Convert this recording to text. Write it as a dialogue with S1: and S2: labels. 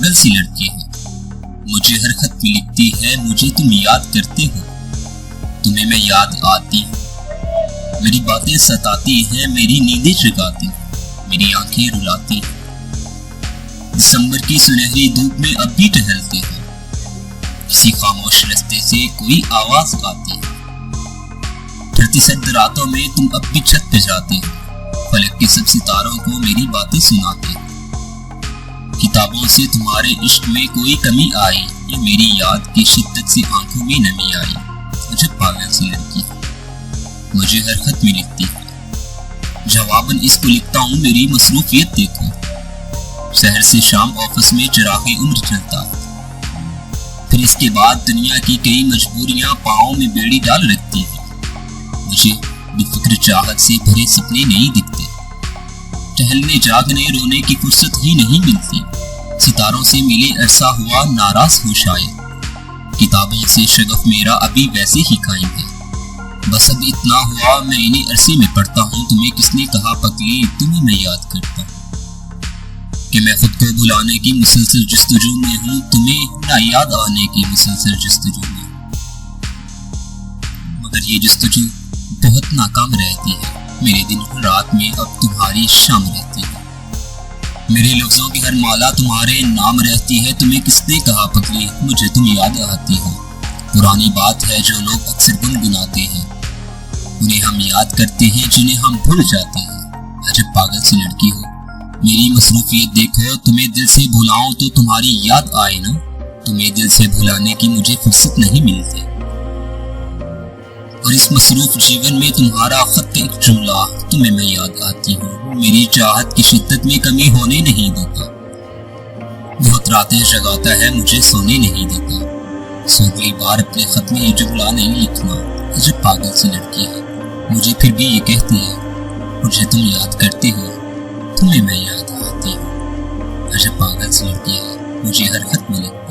S1: پاگل سی لڑکی ہو، مجھے ہر خط میں لکھتی ہے مجھے تم یاد کرتے ہو، تمہیں میں یاد آتی ہوں، میری باتیں ستاتی ہیں، میری نیندیں جگاتی ہیں، میری آنکھیں رلاتی ہیں، دسمبر کی سنہری دھوپ میں اب بھی ٹہلتے ہو، کسی خاموش رستے سے کوئی آواز آتی ہے، ڈھلتی سرد راتوں میں تم اب بھی چھت پہ جاتے ہو، فلک کے سب ستاروں کو میری باتیں سناتے ہو، کتابوں سے تمہارے عشق میں کوئی کمی آئی یا میری یاد کی شدت سے آنکھوں میں نمی آئی، مجھے پاگل سی لڑکی ہے، مجھے ہر خط میں لکھتی ہے، جواباً اس کو لکھتا ہوں میری مصروفیت دیکھو، شہر سے شام آفس میں چراغ عمر چلتا ہے، پھر اس کے بعد دنیا کی کئی مجبوریاں پاؤں میں بیڑی ڈال رکھتی ہیں، مجھے بے فکر چاہت سے بھرے سپنے نہیں دکھتے، ٹہلنے جاگنے رونے کی فرصت ہی نہیں ملتی، ستاروں سے ملے عرصہ ہوا ناراض ہو شاید، کتابوں سے شغف میرا ابھی ویسے ہی قائم ہے، بس اب اتنا ہوا میں انہیں عرصے میں پڑھتا ہوں، تمہیں کس نے کہا پگلی تمہیں میں یاد کرتا ہوں، کہ میں خود کو بھلانے کی مسلسل جستجو میں ہوں، تمہیں نہ یاد آنے کی مسلسل جستجو میں ہوں، مگر یہ جستجو بہت ناکام رہتی ہے، میرے دن رات میں اب تمہاری شام رہتی ہے، میرے لفظوں کی ہر مالا تمہارے نام رہتی ہے، تمہیں کس نے کہا پگلی مجھے تم یاد آتی ہو، پرانی بات ہے جو لوگ اکثر گنگناتے ہیں، انہیں ہم یاد کرتے ہیں جنہیں ہم بھول جاتے ہیں، عجب پاگل سی لڑکی ہو، میری مصروفیت دیکھو، تمہیں دل سے بھلاؤں تو تمہاری یاد آئے نا، تمہیں دل سے بھلانے کی مجھے فرصت نہیں ملتی، اور اس مصروف جیون میں تمہارا خط کا ایک جملہ تمہیں میں یاد آتی ہوں، میری چاہت کی شدت میں کمی ہونے نہیں دیتا، بہت راتیں جگاتا ہے مجھے سونے نہیں دیتا، سو اگلی بار اپنے خط میں یہ جملہ نہیں لکھنا، عجب پاگل سی لڑکی ہے، مجھے پھر بھی یہ کہتی ہے مجھے تم یاد کرتے ہو، تمہیں میں یاد آتی ہوں، عجب پاگل سی لڑکی ہے، مجھے ہر خط میں لکھتی